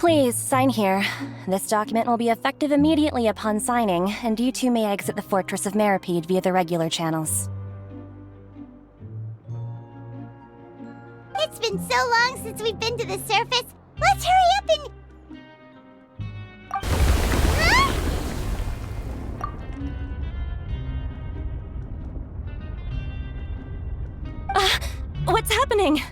Please, sign here. This document will be effective immediately upon signing, and you two may exit the Fortress of Meripede via the regular channels. It's been so long since we've been to the surface. Let's hurry up and... Huh? What's happening?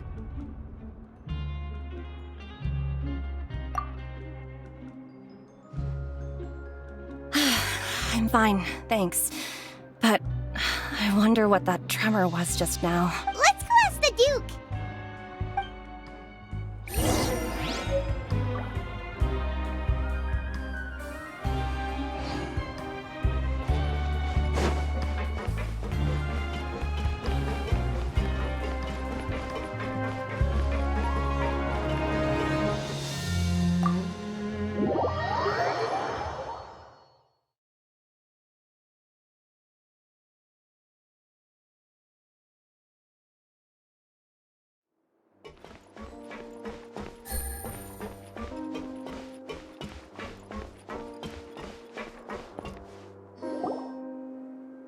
I'm fine, thanks. But I wonder what that tremor was just now. Let's go ask the Duke!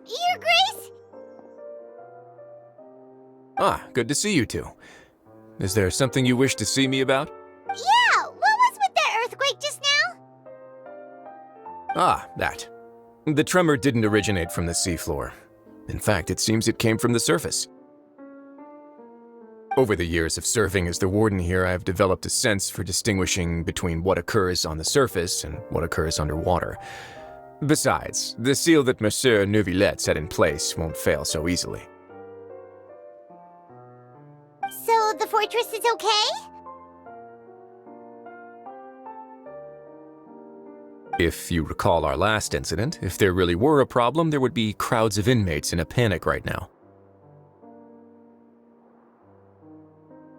Your Grace? Ah, good to see you two. Is there something you wish to see me about? Yeah, what was with that earthquake just now? Ah, that. The tremor didn't originate from the seafloor. In fact, it seems it came from the surface. Over the years of serving as the warden here, I have developed a sense for distinguishing between what occurs on the surface and what occurs underwater. Besides, the seal that Monsieur Neuvillette set in place won't fail so easily. So the fortress is okay? If you recall our last incident, if there really were a problem, there would be crowds of inmates in a panic right now.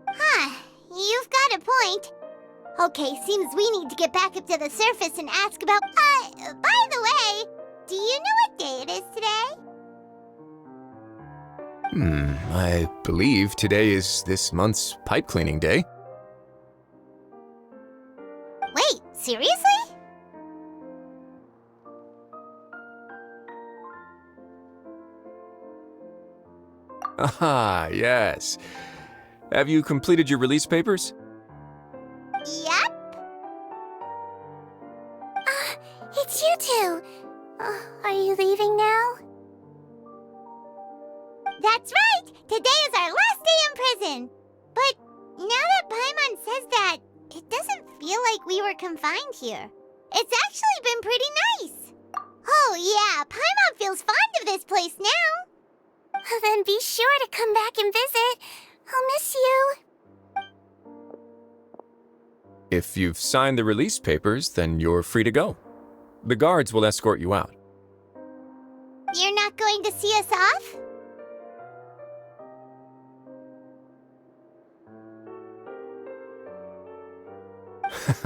Huh, you've got a point. Okay, seems we need to get back up to the surface and ask about... by the way, do you know what day it is today? I believe today is this month's pipe cleaning day. Wait, seriously? Aha, yes. Have you completed your release papers? Yep. It's you two. Are you leaving now? That's right! Today is our last day in prison! But now that Paimon says that, it doesn't feel like we were confined here. It's actually been pretty nice. Oh yeah, Paimon feels fond of this place now. Then be sure to come back and visit. I'll miss you. If you've signed the release papers, then you're free to go. The guards will escort you out. You're not going to see us off?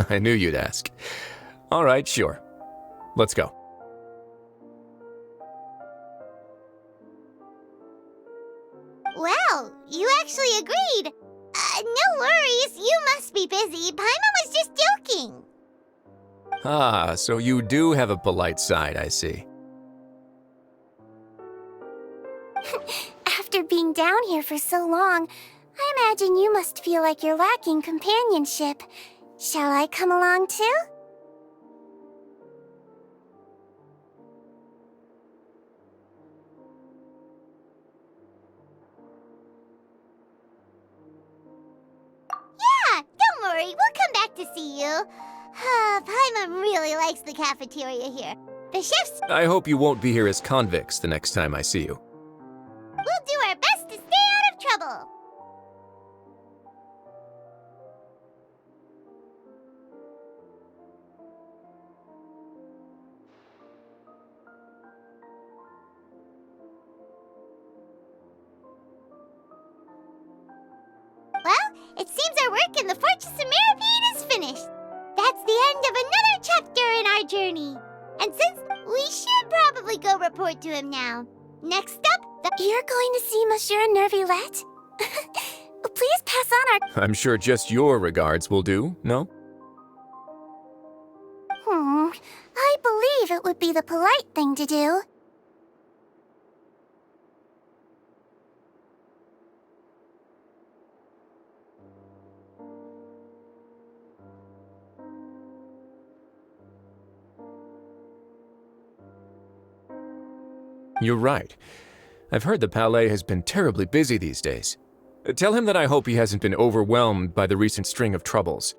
I knew you'd ask. All right, sure. Let's go. Well, you actually agreed. No worries, you must be busy. Paimon was just joking. Ah, so you do have a polite side, I see. After being down here for so long, I imagine you must feel like you're lacking companionship. Shall I come along too? Yeah, don't worry, we'll come back to see you. Paimon really likes the cafeteria here. The chef's... I hope you won't be here as convicts the next time I see you. We'll do our best to stay out of trouble. Well, it seems our work in the Fortress of Meripede is finished. That's the end of another chapter in our journey. And since we should probably go report to him now. Next up, You're going to see Monsieur Neuvillette? Please pass on our... I'm sure just your regards will do, no? believe it would be the polite thing to do. You're right. I've heard the palais has been terribly busy these days. Tell him that I hope he hasn't been overwhelmed by the recent string of troubles.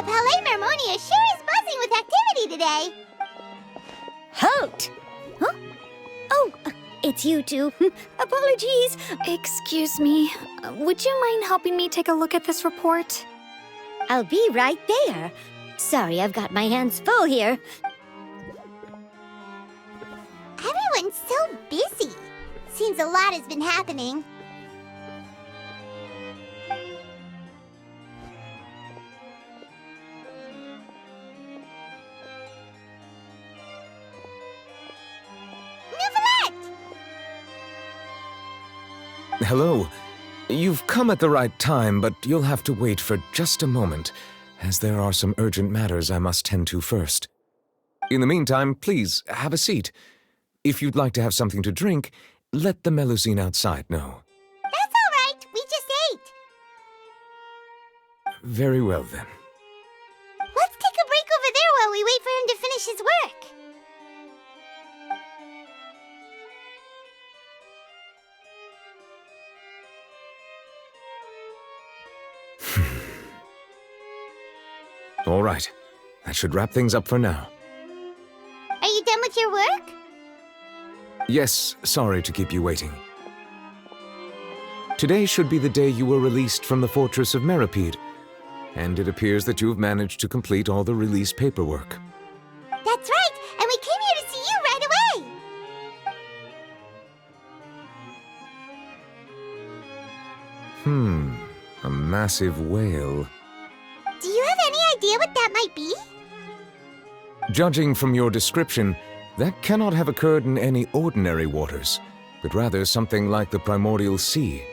Palais Mermonia sure is buzzing with activity today. Halt! Huh? Oh, it's you two. Apologies. Excuse me. Would you mind helping me take a look at this report? I'll be right there. Sorry, I've got my hands full here. Everyone's so busy. Seems a lot has been happening. Hello. You've come at the right time, but you'll have to wait for just a moment, as there are some urgent matters I must tend to first. In the meantime, please, have a seat. If you'd like to have something to drink, let the Melusine outside know. That's all right. We just ate. Very well, then. Let's take a break over there while we wait for him to finish his work. All right. That should wrap things up for now. Are you done with your work? Yes, sorry to keep you waiting. Today should be the day you were released from the Fortress of Meripede, and it appears that you have managed to complete all the release paperwork. That's right, and we came here to see you right away. A massive whale. Do you have any idea what that might be? Judging from your description, that cannot have occurred in any ordinary waters, but rather something like the primordial sea.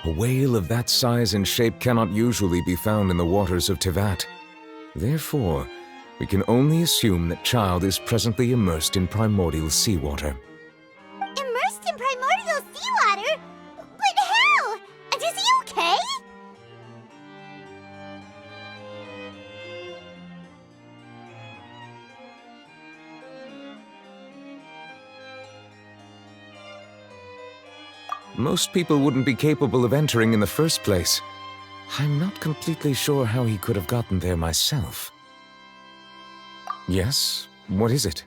A whale of that size and shape cannot usually be found in the waters of Tevat. Therefore, we can only assume that Child is presently immersed in primordial seawater. Immersed in primordial seawater? But how? And is he okay? Most people wouldn't be capable of entering in the first place. I'm not completely sure how he could have gotten there myself. Yes? What is it?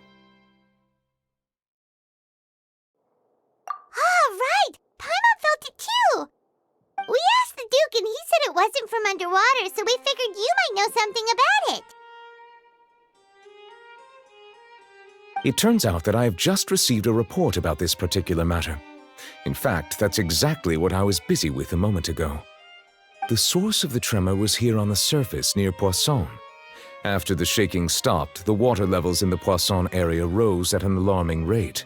Ah, right! Paimon felt it too! We asked the Duke and he said it wasn't from underwater, so we figured you might know something about it. It turns out that I have just received a report about this particular matter. In fact, that's exactly what I was busy with a moment ago. The source of the tremor was here on the surface near Poisson. After the shaking stopped, the water levels in the Poisson area rose at an alarming rate.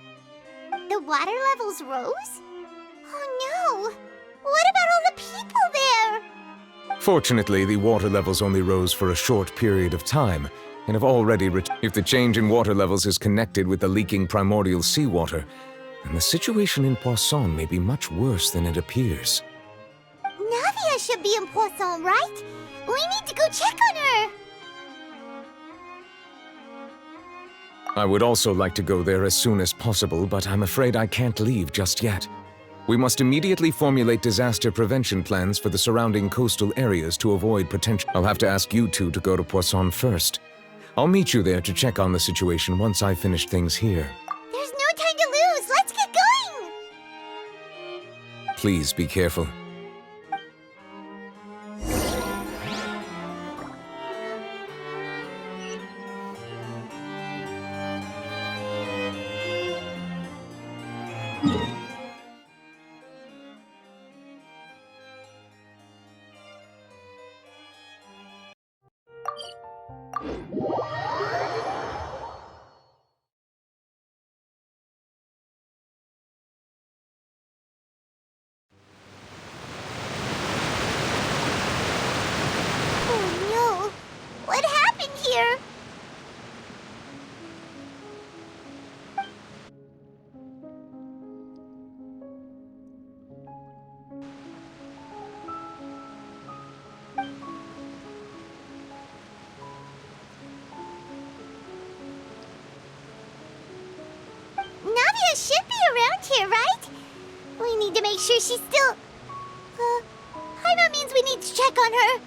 The water levels rose? Oh no! What about all the people there? Fortunately, the water levels only rose for a short period of time, and have already If the change in water levels is connected with the leaking primordial seawater, then the situation in Poisson may be much worse than it appears. Navia should be in Poisson, right? We need to go check on her! I would also like to go there as soon as possible, but I'm afraid I can't leave just yet. We must immediately formulate disaster prevention plans for the surrounding coastal areas to avoid potential. I'll have to ask you two to go to Poisson first. I'll meet you there to check on the situation once I've finished things here. There's no time to lose! Let's get going! Please be careful. Oh no! What happened here? Navia should be around here, right? We need to make sure she's still... Paimon means we need to check on her.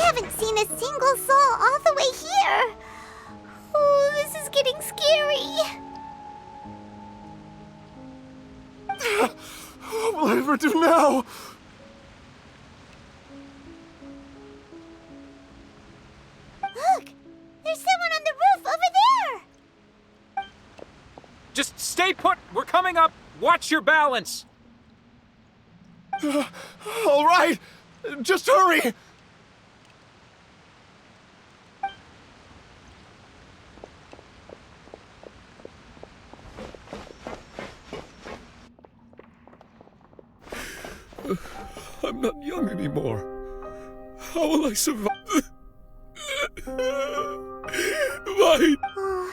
haven't seen a single soul all the way here. Oh, this is getting scary. What will I ever do now? Look! There's someone on the roof over there! Just stay put! We're coming up! Watch your balance! All right, just hurry! I'm not young anymore. How will I survive? Why? Oh,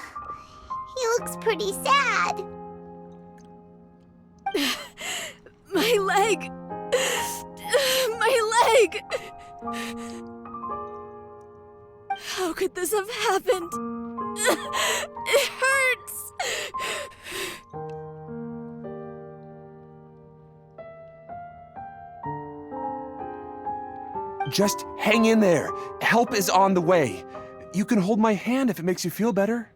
he looks pretty sad. My leg! My leg! How could this have happened? It hurts! Just hang in there. Help is on the way. You can hold my hand if it makes you feel better.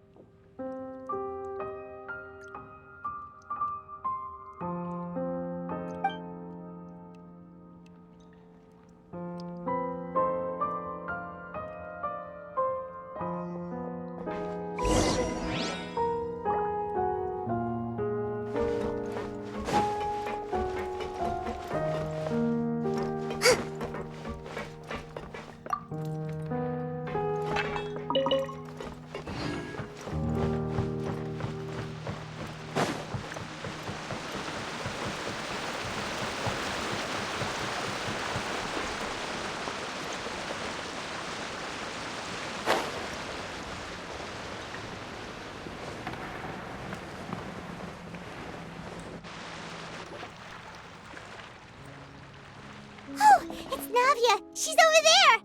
Oh, it's Navia. She's over there.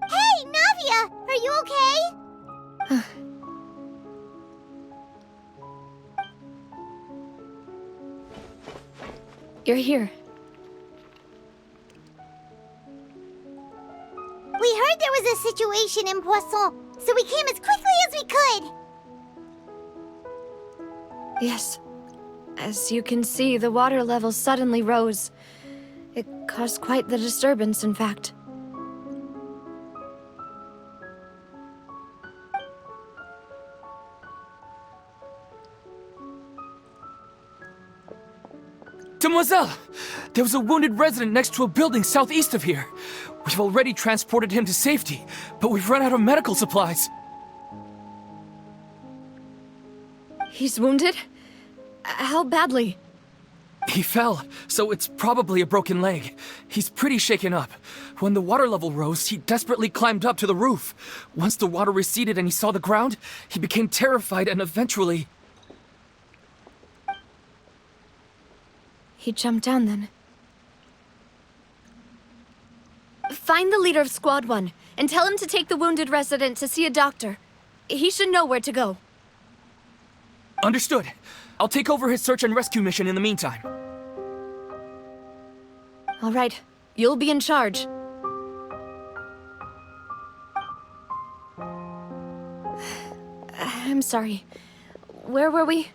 Hey, Navia, are you okay? You're here. We heard there was a situation in Poisson, so we came as quickly as we could. Yes. As you can see, the water level suddenly rose. It caused quite the disturbance, in fact. Demoiselle! There was a wounded resident next to a building southeast of here. We've already transported him to safety, but we've run out of medical supplies. He's wounded? How badly? He fell, so it's probably a broken leg. He's pretty shaken up. When the water level rose, he desperately climbed up to the roof. Once the water receded and he saw the ground, he became terrified and eventually... He jumped down then. Find the leader of Squad 1 and tell him to take the wounded resident to see a doctor. He should know where to go. Understood. I'll take over his search and rescue mission in the meantime. All right, you'll be in charge. I'm sorry. Where were we?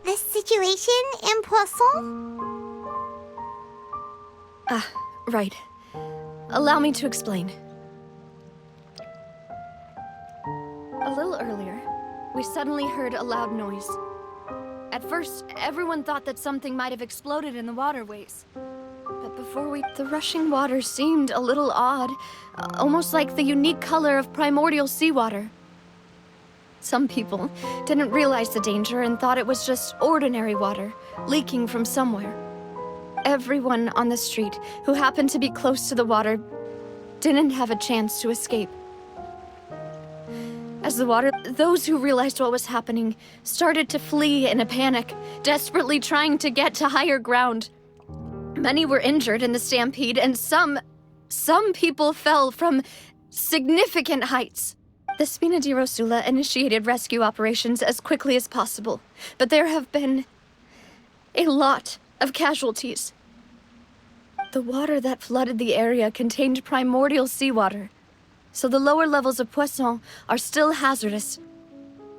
The situation in Poisson? Ah, right. Allow me to explain. A little earlier, we suddenly heard a loud noise. At first, everyone thought that something might have exploded in the waterways. But the rushing water seemed a little odd, almost like the unique color of primordial seawater. Some people didn't realize the danger and thought it was just ordinary water, leaking from somewhere. Everyone on the street who happened to be close to the water didn't have a chance to escape. As those who realized what was happening started to flee in a panic, desperately trying to get to higher ground. Many were injured in the stampede, and some people fell from significant heights. The Spina di Rosula initiated rescue operations as quickly as possible, but there have been a lot of casualties. The water that flooded the area contained primordial seawater, so the lower levels of Poisson are still hazardous.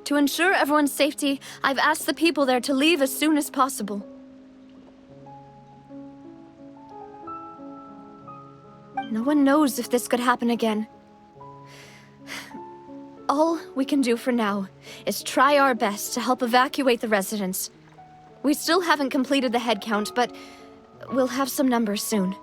To ensure everyone's safety, I've asked the people there to leave as soon as possible. No one knows if this could happen again. All we can do for now is try our best to help evacuate the residents. We still haven't completed the head count, but we'll have some numbers soon.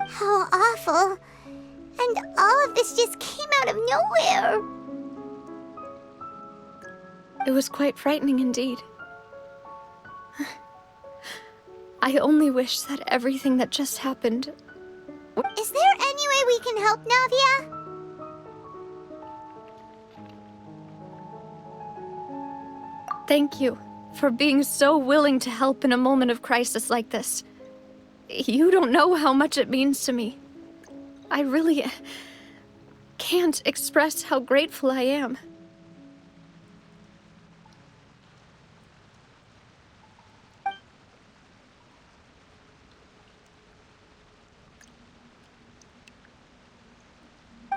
How awful. And all of this just came out of nowhere. It was quite frightening indeed. I only wish that everything that just happened... Is there any way we can help, Navia? Thank you for being so willing to help in a moment of crisis like this. You don't know how much it means to me. I really can't express how grateful I am.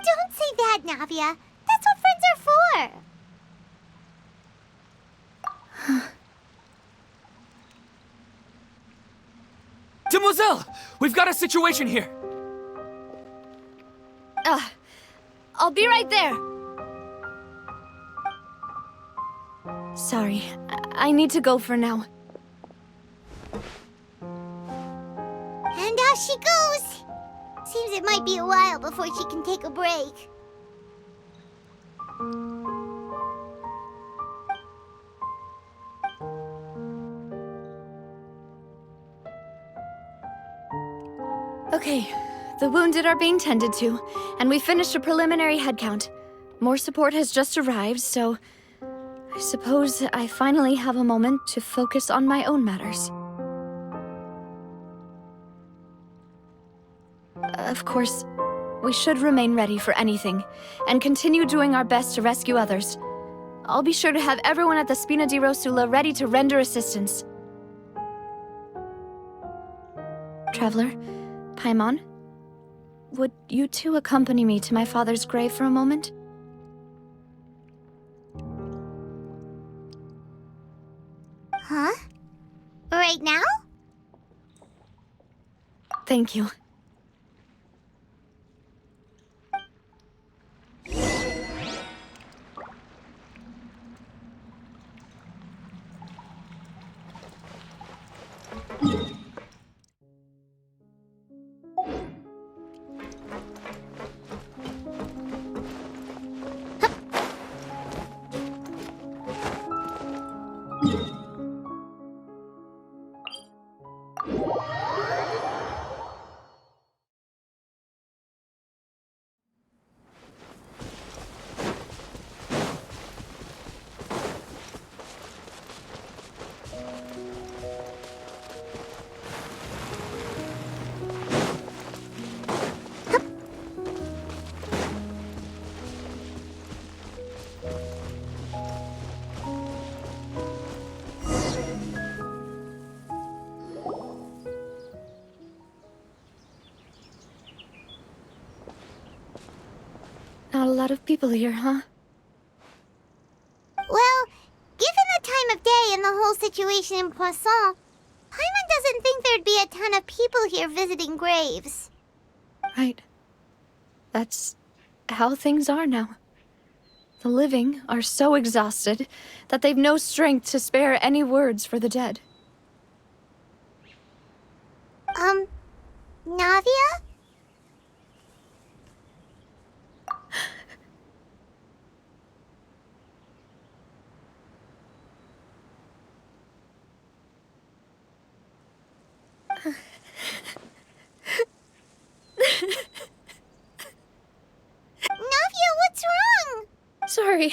Don't say that, Navia. That's what friends are for. Demoiselle! We've got a situation here! I'll be right there. Sorry, I need to go for now. And out she goes. Seems it might be a while before she can take a break. Okay, the wounded are being tended to, and we finished a preliminary head count. More support has just arrived, so I suppose I finally have a moment to focus on my own matters. Of course, we should remain ready for anything, and continue doing our best to rescue others. I'll be sure to have everyone at the Spina di Rosula ready to render assistance. Traveler, Paimon, would you two accompany me to my father's grave for a moment? Huh? Right now? Thank you. Not a lot of people here, huh? Well, given the time of day and the whole situation in Poisson, Paimon doesn't think there'd be a ton of people here visiting graves. Right. That's how things are now. The living are so exhausted that they've no strength to spare any words for the dead. Navia? Navia, what's wrong? Sorry.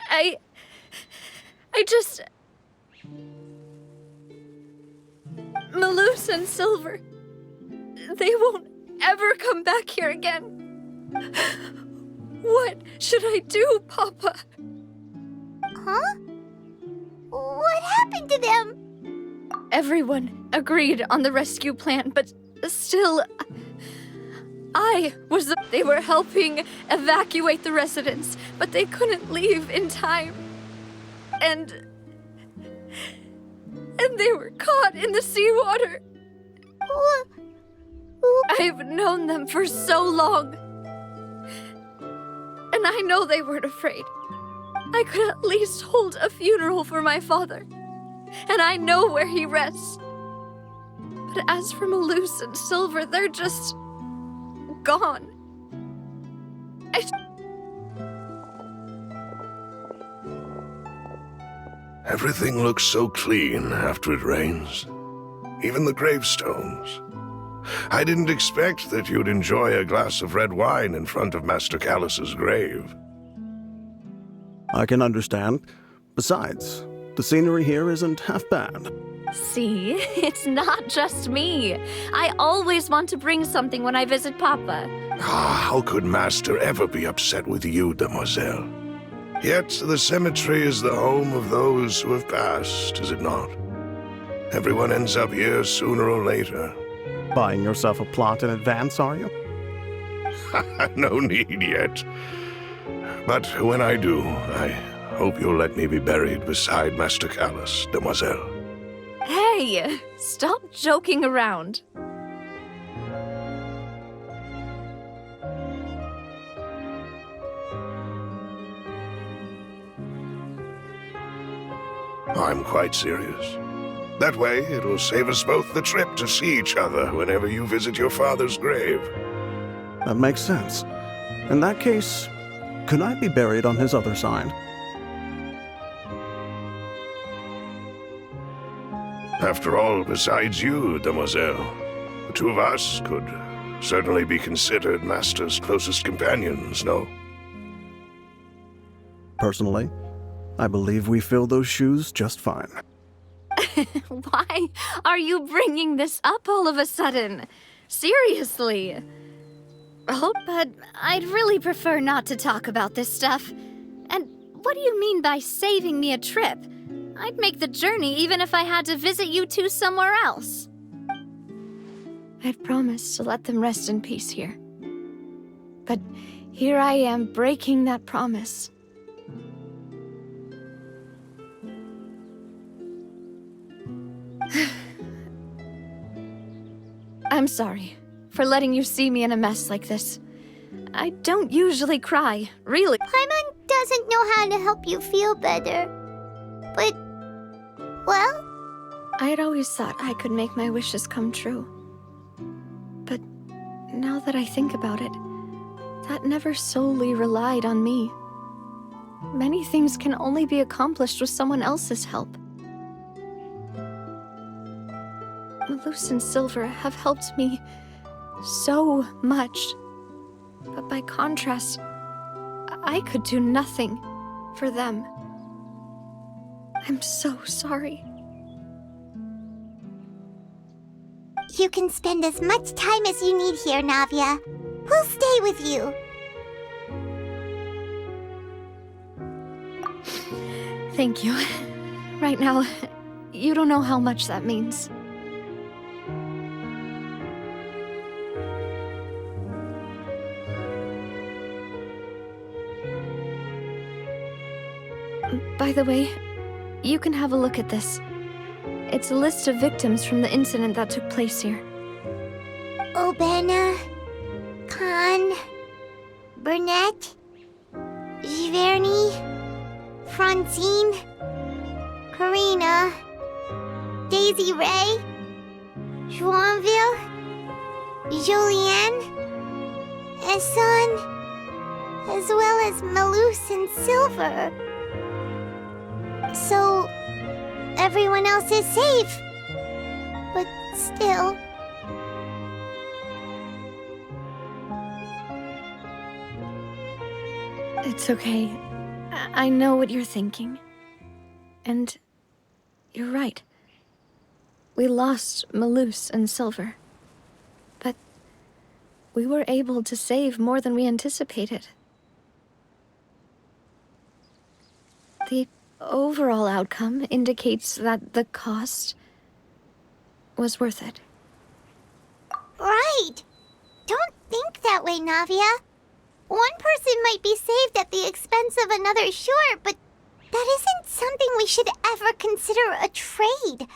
I just... Malus Melissa and Silver. They won't ever come back here again. What should I do, Papa? Huh? What happened to them? Everyone agreed on the rescue plan, but still, They were helping evacuate the residents, but they couldn't leave in time. And they were caught in the seawater. I've known them for so long. And I know they weren't afraid. I could at least hold a funeral for my father. And I know where he rests. But as for Melissa and Silver, they're just gone. Everything looks so clean after it rains. Even the gravestones. I didn't expect that you'd enjoy a glass of red wine in front of Master Callus's grave. I can understand. Besides, the scenery here isn't half bad. See, it's not just me. I always want to bring something when I visit Papa. How could Master ever be upset with you, Demoiselle? Yet the cemetery is the home of those who have passed, is it not? Everyone ends up here sooner or later. Buying yourself a plot in advance, are you? No need yet. But when I do, I hope you'll let me be buried beside Master Callus, Demoiselle. Hey, stop joking around. I'm quite serious. That way, it'll save us both the trip to see each other whenever you visit your father's grave. That makes sense. In that case, could I be buried on his other side? After all, besides you, Demoiselle, the two of us could certainly be considered Master's closest companions, no? Personally, I believe we fill those shoes just fine. Why are you bringing this up all of a sudden? Seriously. Oh, but I'd really prefer not to talk about this stuff. And what do you mean by saving me a trip? I'd make the journey even if I had to visit you two somewhere else. I'd promised to let them rest in peace here. But here I am breaking that promise. I'm sorry for letting you see me in a mess like this. I don't usually cry, really. Paimon doesn't know how to help you feel better. But, well... I'd always thought I could make my wishes come true. But now that I think about it, that never solely relied on me. Many things can only be accomplished with someone else's help. Melissa and Silver have helped me so much. But by contrast, I could do nothing for them. I'm so sorry. You can spend as much time as you need here, Navia. We'll stay with you. Thank you. Right now, you don't know how much that means. By the way, you can have a look at this. It's a list of victims from the incident that took place here. Obena, Khan, Burnett, Giverny, Francine, Karina, Daisy Ray, Joinville, Julianne, Esson, as well as Melissa and Silver. So, everyone else is safe. But still... It's okay. I know what you're thinking. And you're right. We lost Malus and Silver. But we were able to save more than we anticipated. The overall outcome indicates that the cost was worth it. Right. Don't think that way, Navia. One person might be saved at the expense of another, sure, but that isn't something we should ever consider a trade.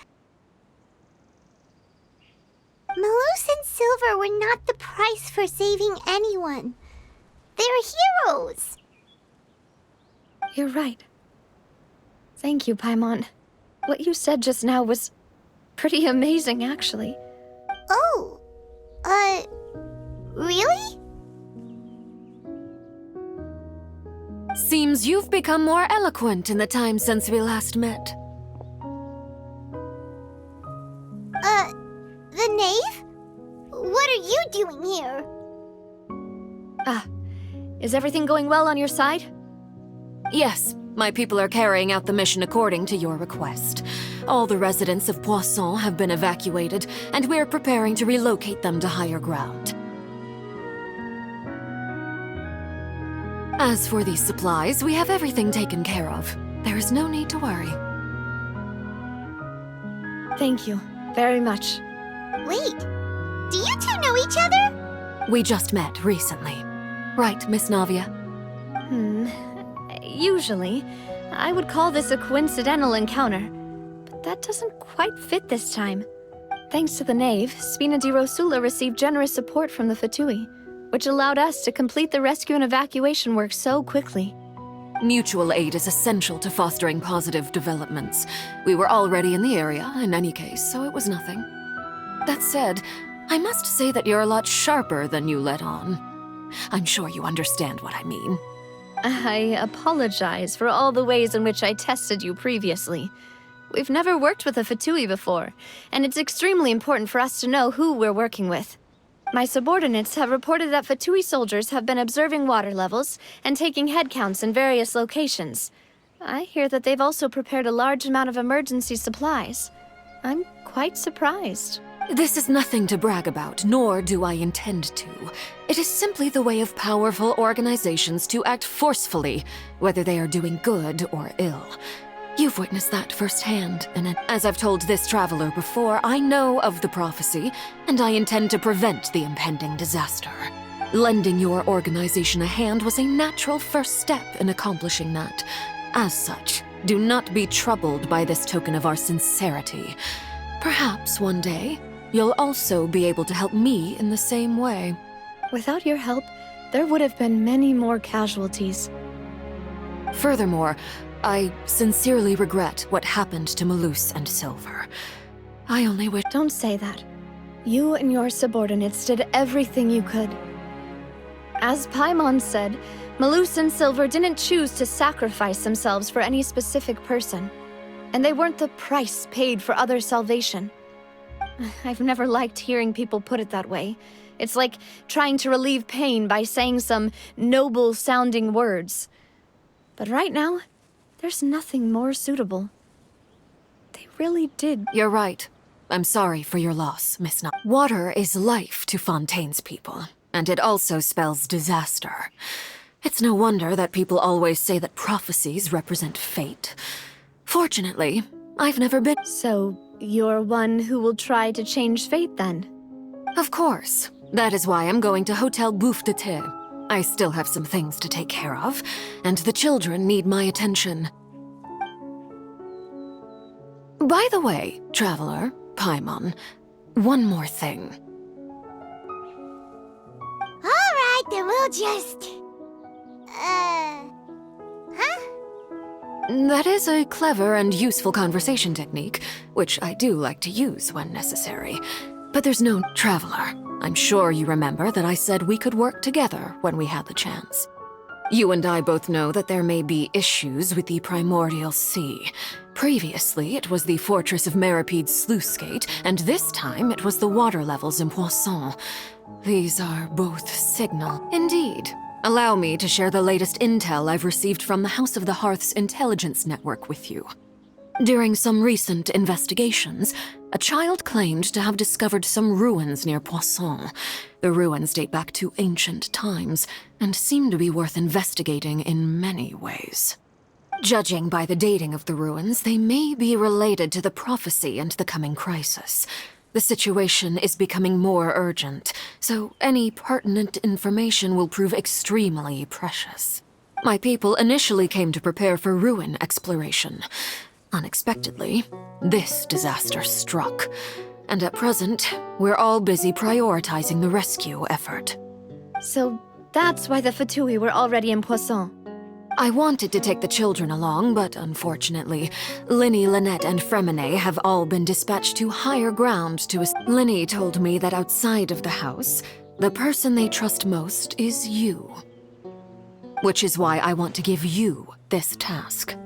Malus and Silver were not the price for saving anyone. They're heroes. You're right. Thank you, Paimon. What you said just now was pretty amazing, actually. Oh, really? Seems you've become more eloquent in the time since we last met. The knave? What are you doing here? Is everything going well on your side? Yes, my people are carrying out the mission according to your request. All the residents of Poisson have been evacuated, and we're preparing to relocate them to higher ground. As for these supplies, we have everything taken care of. There is no need to worry. Thank you very much. Wait, do you two know each other? We just met recently. Right, Miss Navia? Usually, I would call this a coincidental encounter, but that doesn't quite fit this time. Thanks to the knave, Spina di Rosula received generous support from the Fatui, which allowed us to complete the rescue and evacuation work so quickly. Mutual aid is essential to fostering positive developments. We were already in the area, in any case, so it was nothing. That said, I must say that you're a lot sharper than you let on. I'm sure you understand what I mean. I apologize for all the ways in which I tested you previously. We've never worked with a Fatui before, and it's extremely important for us to know who we're working with. My subordinates have reported that Fatui soldiers have been observing water levels and taking head counts in various locations. I hear that they've also prepared a large amount of emergency supplies. I'm quite surprised. This is nothing to brag about, nor do I intend to. It is simply the way of powerful organizations to act forcefully, whether they are doing good or ill. You've witnessed that firsthand, and as I've told this traveler before, I know of the prophecy, and I intend to prevent the impending disaster. Lending your organization a hand was a natural first step in accomplishing that. As such, do not be troubled by this token of our sincerity. Perhaps one day, you'll also be able to help me in the same way. Without your help, there would have been many more casualties. Furthermore, I sincerely regret what happened to Malus and Silver. I only wish— Don't say that. You and your subordinates did everything you could. As Paimon said, Malus and Silver didn't choose to sacrifice themselves for any specific person, and they weren't the price paid for other salvation. I've never liked hearing people put it that way. It's like trying to relieve pain by saying some noble-sounding words. But right now, there's nothing more suitable. They really did. You're right. I'm sorry for your loss, Miss Na. Water is life to Fontaine's people, and it also spells disaster. It's no wonder that people always say that prophecies represent fate. Fortunately, I've never been— So, you're one who will try to change fate, then? Of course. That is why I'm going to Hotel Bouffe de Thé. I still have some things to take care of, and the children need my attention. By the way, traveler, Paimon, one more thing. Alright, then we'll just... That is a clever and useful conversation technique, which I do like to use when necessary. But there's no traveler. I'm sure you remember that I said we could work together when we had the chance. You and I both know that there may be issues with the primordial sea. Previously, it was the fortress of Meripede's sluice gate, and this time it was the water levels in Poisson. These are both signal. Indeed. Allow me to share the latest intel I've received from the House of the Hearth's intelligence network with you. During some recent investigations, a child claimed to have discovered some ruins near Poisson. The ruins date back to ancient times and seem to be worth investigating in many ways. Judging by the dating of the ruins, they may be related to the prophecy and the coming crisis. The situation is becoming more urgent, so any pertinent information will prove extremely precious. My people initially came to prepare for ruin exploration. Unexpectedly, this disaster struck, and at present, we're all busy prioritizing the rescue effort. So that's why the Fatui were already in Poisson. I wanted to take the children along, but unfortunately, Linny, Lynette, and Fremine have all been dispatched to higher ground to Linny told me that outside of the house, the person they trust most is you. Which is why I want to give you this task.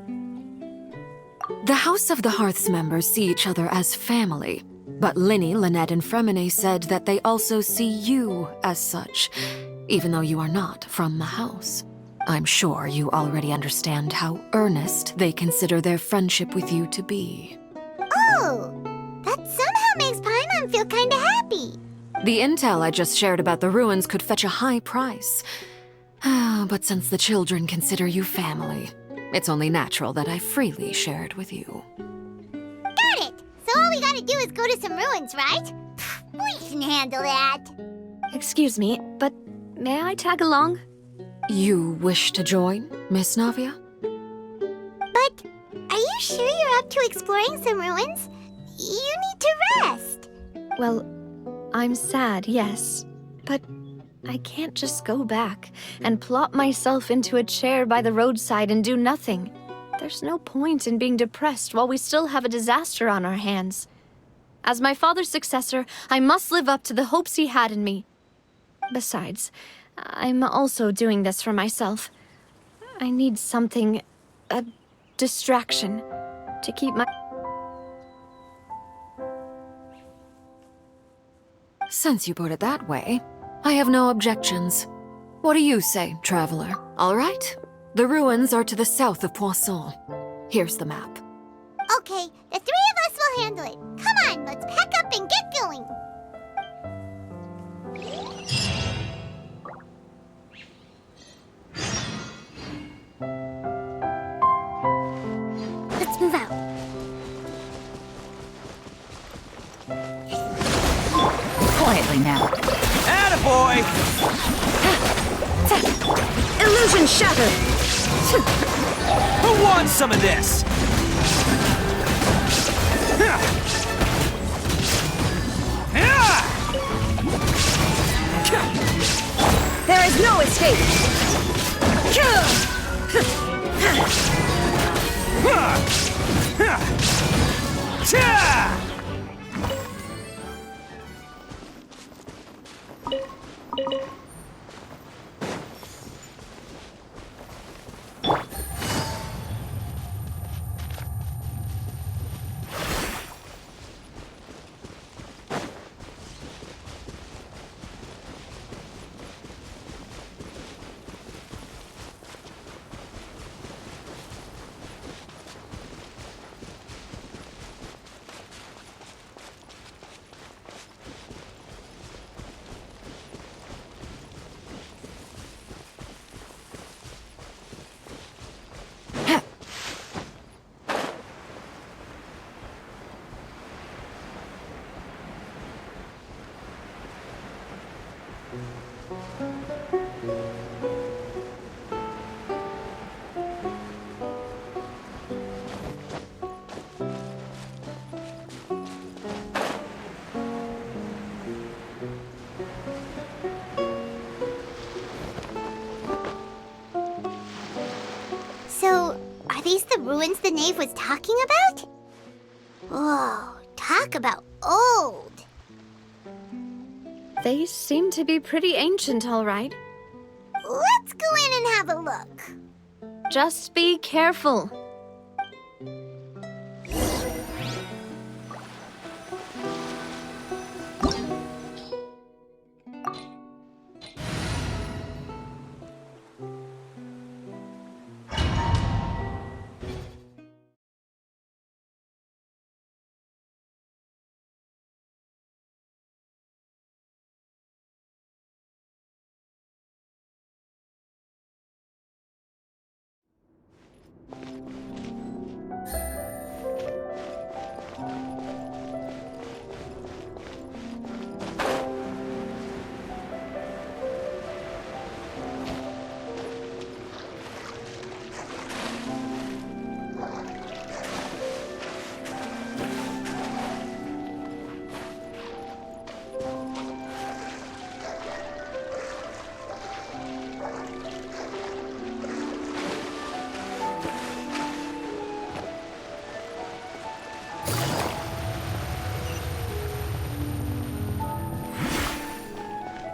The House of the Hearth's members see each other as family, but Linny, Lynette, and Fremine said that they also see you as such, even though you are not from the house. I'm sure you already understand how earnest they consider their friendship with you to be. Oh, that somehow makes Paimon feel kinda happy. The intel I just shared about the ruins could fetch a high price. But since the children consider you family, it's only natural that I freely share it with you. Got it! So all we gotta do is go to some ruins, right? We can handle that. Excuse me, but may I tag along? You wish to join, Miss Navia? But are you sure you're up to exploring some ruins? You need to rest. Well, I'm sad, yes, but I can't just go back and plop myself into a chair by the roadside and do nothing. There's no point in being depressed while we still have a disaster on our hands. As my father's successor, I must live up to the hopes he had in me. Besides, I'm also doing this for myself. I need something, a distraction, to keep my... Since you put it that way, I have no objections. What do you say, traveler? All right? The ruins are to the south of Poisson. Here's the map. Okay, the three of us will handle it. Come on, let's pack up and get going. Let's move out. Quietly now. Attaboy! Illusion shattered! Who wants some of this? There is no escape! So, are these the ruins the knave was talking about? Whoa, talk about old. They seem to be pretty ancient, all right. Let's go in and have a look. Just be careful.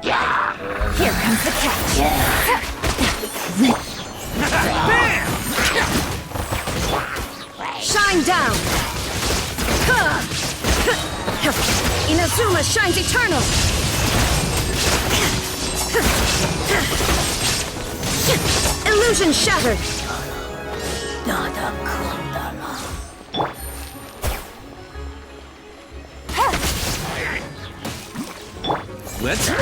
Here comes the catch. Shine down! Inazuma shines eternal! Illusion shattered! Let's roll!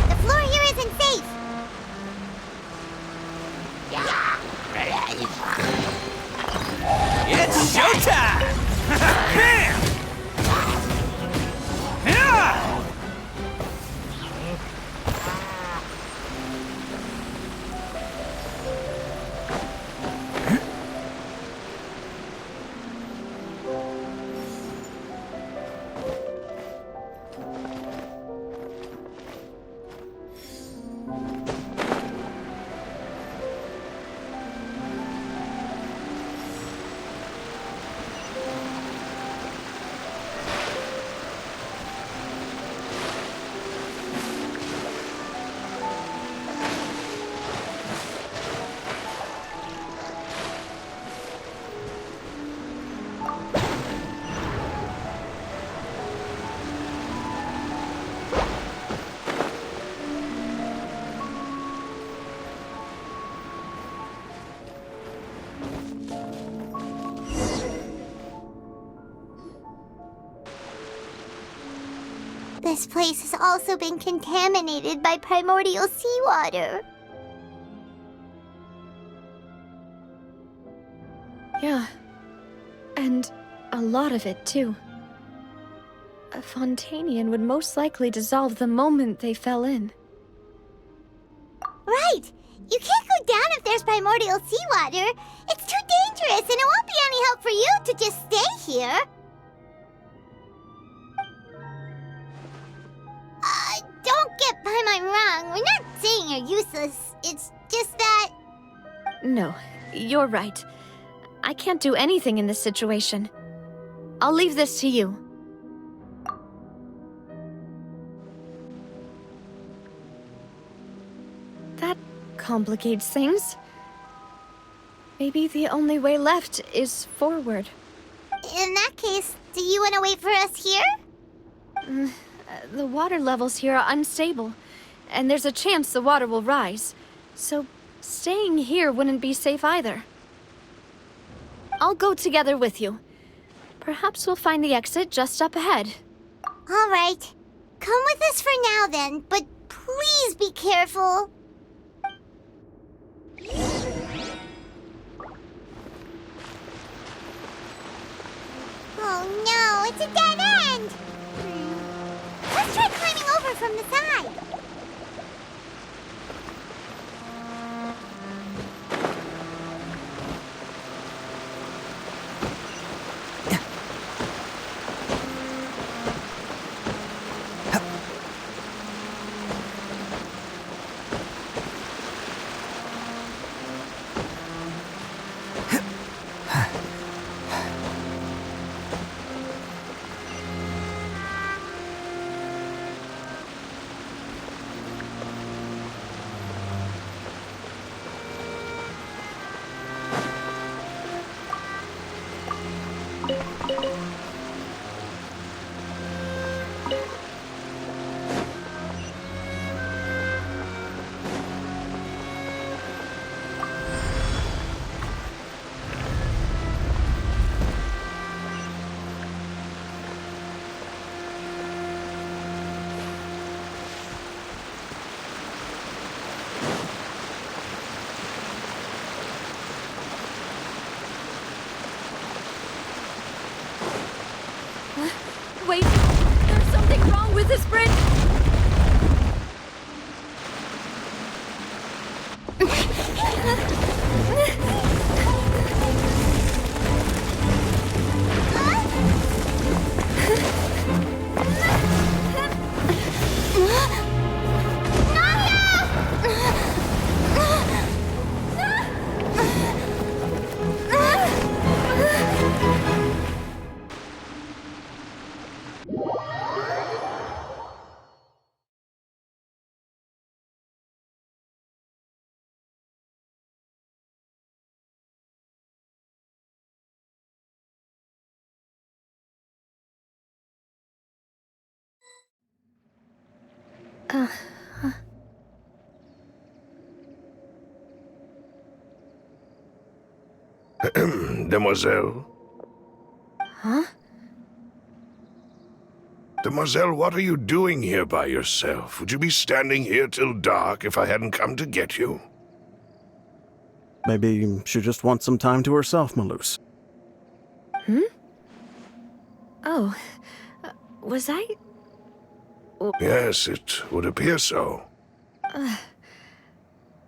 The floor here isn't safe. It's showtime! Bam! Yeah! This place has also been contaminated by primordial seawater. Yeah. And a lot of it, too. A Fontainian would most likely dissolve the moment they fell in. Right! You can't go down if there's primordial seawater. It's too dangerous, and it won't be any help for you to just stay here. Don't get Paimon wrong. We're not saying you're useless. It's just that... No, you're right. I can't do anything in this situation. I'll leave this to you. That complicates things. Maybe the only way left is forward. In that case, do you want to wait for us here? The water levels here are unstable, and there's a chance the water will rise. So staying here wouldn't be safe either. I'll go together with you. Perhaps we'll find the exit just up ahead. All right. Come with us for now then, but please be careful. Oh no, it's a dead end! Let's try climbing over from the side. Demoiselle? Huh? Demoiselle, what are you doing here by yourself? Would you be standing here till dark if I hadn't come to get you? Maybe she just wants some time to herself, Malouse. Oh, was I? Yes, it would appear so.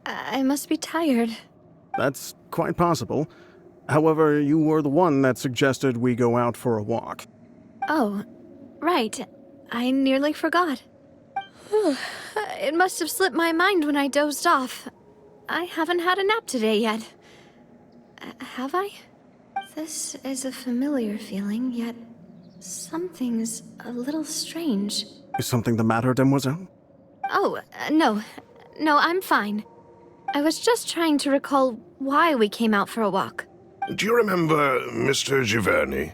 I must be tired. That's quite possible. However, you were the one that suggested we go out for a walk. Oh, right. I nearly forgot. It must have slipped my mind when I dozed off. I haven't had a nap today yet. Have I? This is a familiar feeling, yet something's a little strange. Is something the matter, Demoiselle? Oh, no. No, I'm fine. I was just trying to recall why we came out for a walk. Do you remember Mr. Giverny?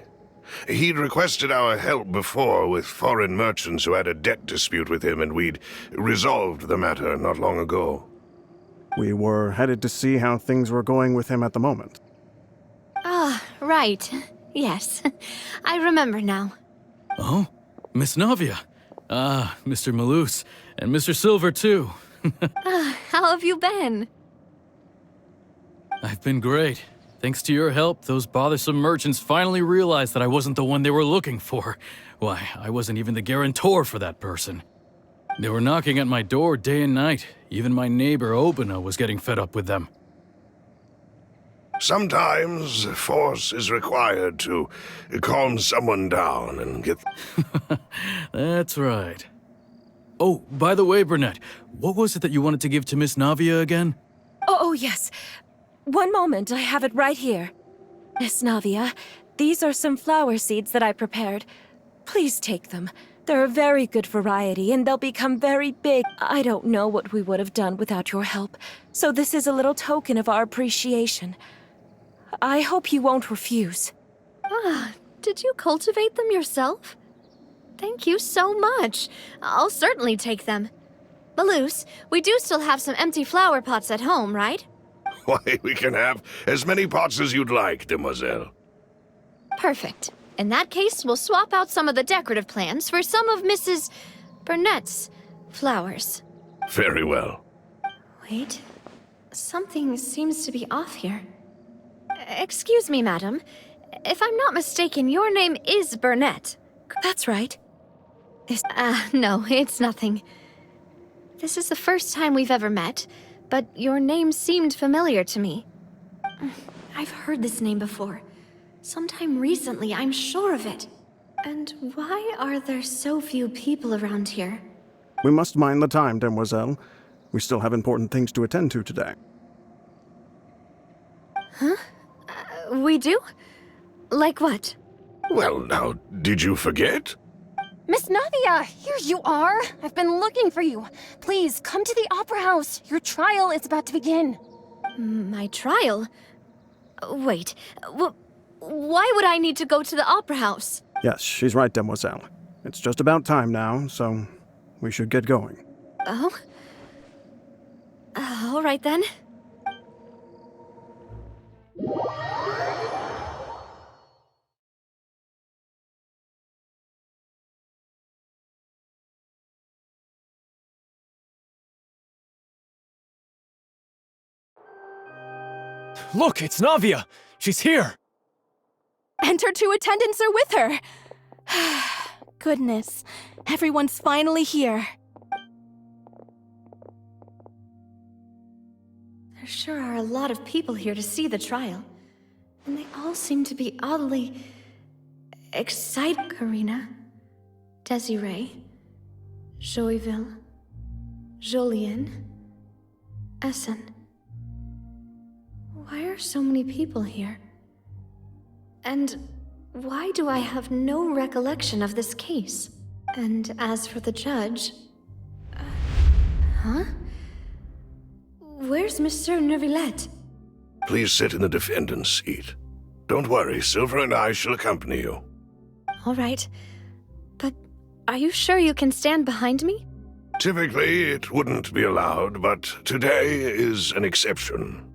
He'd requested our help before with foreign merchants who had a debt dispute with him, and we'd resolved the matter not long ago. We were headed to see how things were going with him at the moment. Ah, right. Yes. I remember now. Oh, Miss Navia. Ah, Mr. Malouse. And Mr. Silver, too. How have you been? I've been great. Thanks to your help, those bothersome merchants finally realized that I wasn't the one they were looking for. Why, I wasn't even the guarantor for that person. They were knocking at my door day and night. Even my neighbor, Obina, was getting fed up with them. Sometimes force is required to calm someone down and get... That's right. Oh, by the way, Burnett, what was it that you wanted to give to Miss Navia again? Oh, yes. One moment, I have it right here. Miss Navia, these are some flower seeds that I prepared. Please take them. They're a very good variety, and they'll become very big. I don't know what we would have done without your help, so this is a little token of our appreciation. I hope you won't refuse. Ah, did you cultivate them yourself? Thank you so much. I'll certainly take them. Malouse, we do still have some empty flower pots at home, right? Why, we can have as many pots as you'd like, Demoiselle. Perfect. In that case, we'll swap out some of the decorative plants for some of Mrs. Burnett's flowers. Very well. Wait. Something seems to be off here. Excuse me, madam. If I'm not mistaken, your name is Burnett. That's right. No, it's nothing. This is the first time we've ever met, but your name seemed familiar to me. I've heard this name before. Sometime recently, I'm sure of it. And why are there so few people around here? We must mind the time, Demoiselle. We still have important things to attend to today. Huh? We do? Like what? Well, now, did you forget? Miss Navia, here you are. I've been looking for you. Please, come to the Opera House. Your trial is about to begin. My trial? Wait, why would I need to go to the Opera House? Yes, she's right, Demoiselle. It's just about time now, so we should get going. Oh? All right then. Look, it's Navia! She's here! And her two attendants are with her. Goodness, everyone's finally here. There sure are a lot of people here to see the trial. And they all seem to be oddly excited. Karina, Desiree, Joyville, Jolien, Essen. Why are so many people here? And why do I have no recollection of this case? And as for the judge... huh? Where's Monsieur Neuvillette? Please sit in the defendant's seat. Don't worry, Silver and I shall accompany you. All right. But are you sure you can stand behind me? Typically, it wouldn't be allowed, but today is an exception.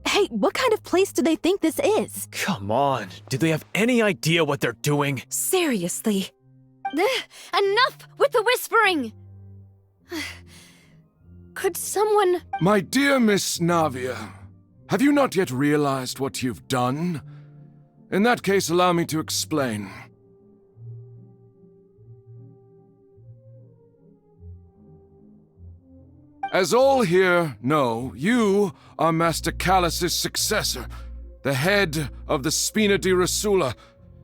Hey, what kind of place do they think this is? Come on, do they have any idea what they're doing? Seriously. Enough with the whispering! Could someone... My dear Miss Navia, have you not yet realized what you've done? In that case, allow me to explain. As all here know, you are Master Callus's successor, the head of the Spina di Rosula,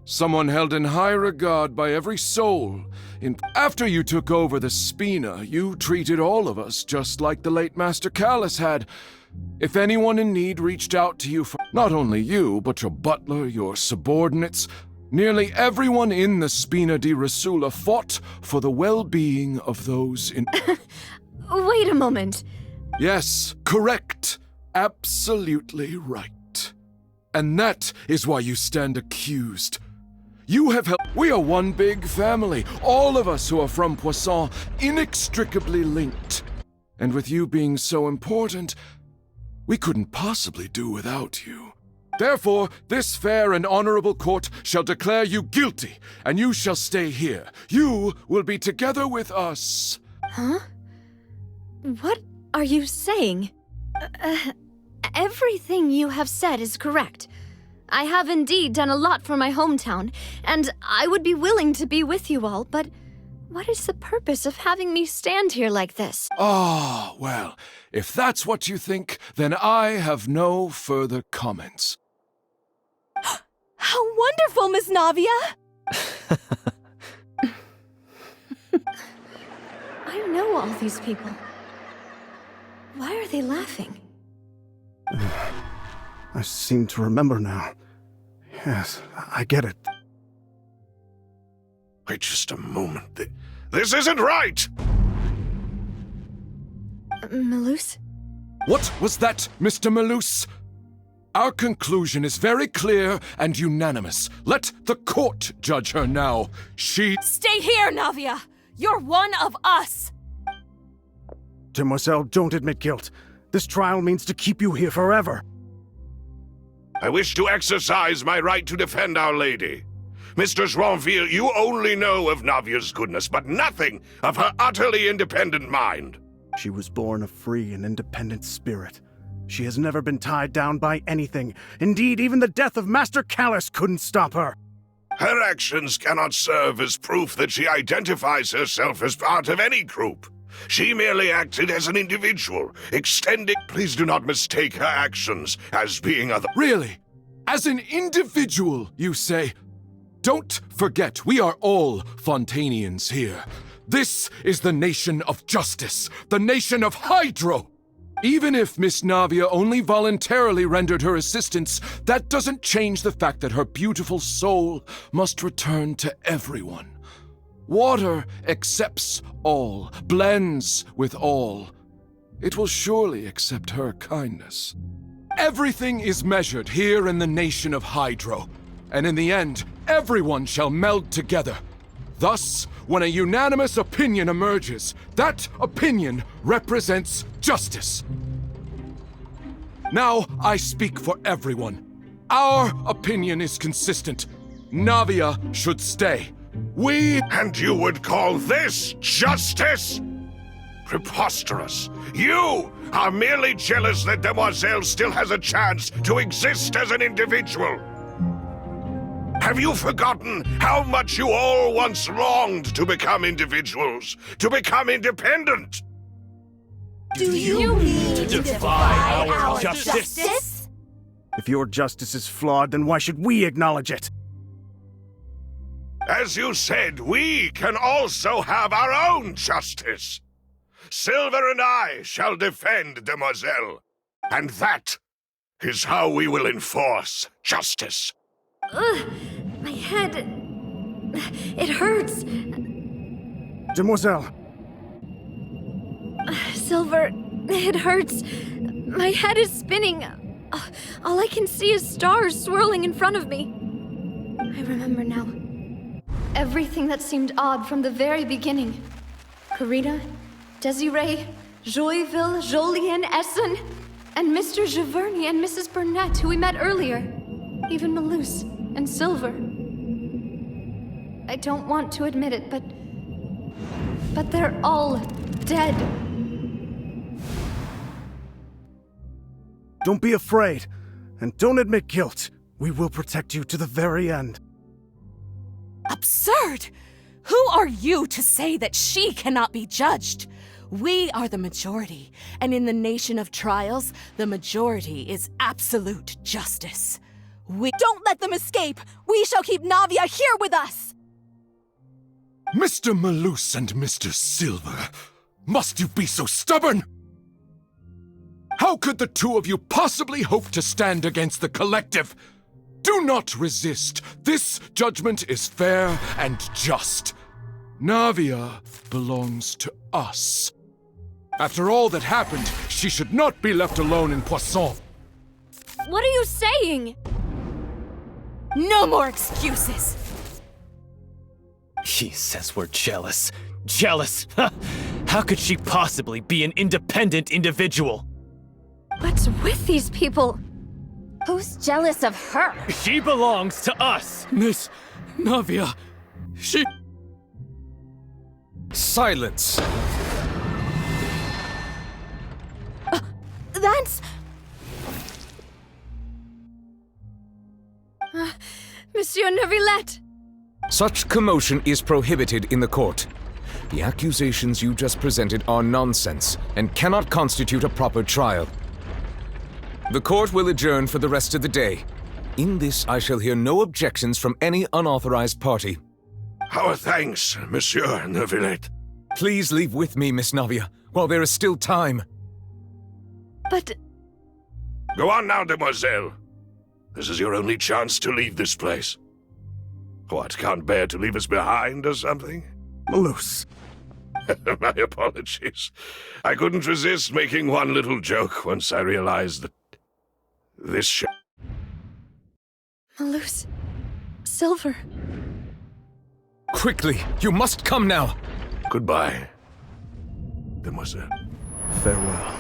someone held in high regard by every soul. After you took over the Spina, you treated all of us just like the late Master Callus had. If anyone in need reached out to you for not only you, but your butler, your subordinates, nearly everyone in the Spina di Rosula fought for the well-being of those in... Wait a moment. Yes, correct. Absolutely right. And that is why you stand accused. You have helped. We are one big family, all of us who are from Poisson, inextricably linked. And with you being so important, we couldn't possibly do without you. Therefore, this fair and honorable court shall declare you guilty, and you shall stay here. You will be together with us. Huh? What are you saying? Everything you have said is correct. I have indeed done a lot for my hometown, and I would be willing to be with you all, but what is the purpose of having me stand here like this? Ah, well, if that's what you think, then I have no further comments. How wonderful, Miss Navia! I know all these people. Why are they laughing? I seem to remember now. Yes, I get it. Wait just a moment. This isn't right! Malus? What was that, Mr. Malus? Our conclusion is very clear and unanimous. Let the court judge her now. Stay here, Navia! You're one of us! Demoiselle, don't admit guilt. This trial means to keep you here forever. I wish to exercise my right to defend Our Lady. Mr. Joinville, you only know of Navia's goodness, but nothing of her utterly independent mind. She was born a free and independent spirit. She has never been tied down by anything. Indeed, even the death of Master Callus couldn't stop her. Her actions cannot serve as proof that she identifies herself as part of any group. She merely acted as an individual, extending... Please do not mistake her actions as being other... Really? As an individual, you say? Don't forget, we are all Fontainians here. This is the nation of justice, the nation of Hydro! Even if Miss Navia only voluntarily rendered her assistance, that doesn't change the fact that her beautiful soul must return to everyone. Water accepts all, blends with all. It will surely accept her kindness. Everything is measured here in the nation of Hydro, and in the end, everyone shall meld together. Thus, when a unanimous opinion emerges, that opinion represents justice. Now, I speak for everyone. Our opinion is consistent. Navia should stay. And you would call this justice? Preposterous. You are merely jealous that Demoiselle still has a chance to exist as an individual. Have you forgotten how much you all once longed to become individuals, to become independent? Do you mean to defy our justice? If your justice is flawed, then why should we acknowledge it? As you said, we can also have our own justice. Silver and I shall defend Demoiselle. And that is how we will enforce justice. Ugh, my head... It hurts. Demoiselle! Silver, it hurts. My head is spinning. All I can see is stars swirling in front of me. I remember now. everything that seemed odd from the very beginning. Karina, Desiree, Joyville, Jolien, Essen, and Mr. Giverny and Mrs. Burnett, who we met earlier. Even Malus and Silver. I don't want to admit it, but they're all dead. Don't be afraid, and don't admit guilt. We will protect you to the very end. Absurd! Who are you to say that she cannot be judged? We are the majority, and in the nation of trials, the majority is absolute justice. Don't let them escape! We shall keep Navia here with us! Mr. Malus and Mr. Silver, must you be so stubborn? How could the two of you possibly hope to stand against the collective? Do not resist. This judgment is fair and just. Navia belongs to us. After all that happened, she should not be left alone in Poisson. What are you saying? No more excuses! He says we're jealous. Jealous? How could she possibly be an independent individual? What's with these people? Who's jealous of her? She belongs to us! Miss Navia, she... Silence! That's... Monsieur Neuvillette! Such commotion is prohibited in the court. The accusations you just presented are nonsense and cannot constitute a proper trial. The court will adjourn for the rest of the day. In this, I shall hear no objections from any unauthorized party. Our thanks, Monsieur Neuvillette. Please leave with me, Miss Navia, while there is still time. But... Go on now, demoiselle. This is your only chance to leave this place. What, can't bear to leave us behind or something? Malus. My apologies. I couldn't resist making one little joke once I realized that this Malus... Silver... Quickly, you must come now! Goodbye, demoiselle. Farewell.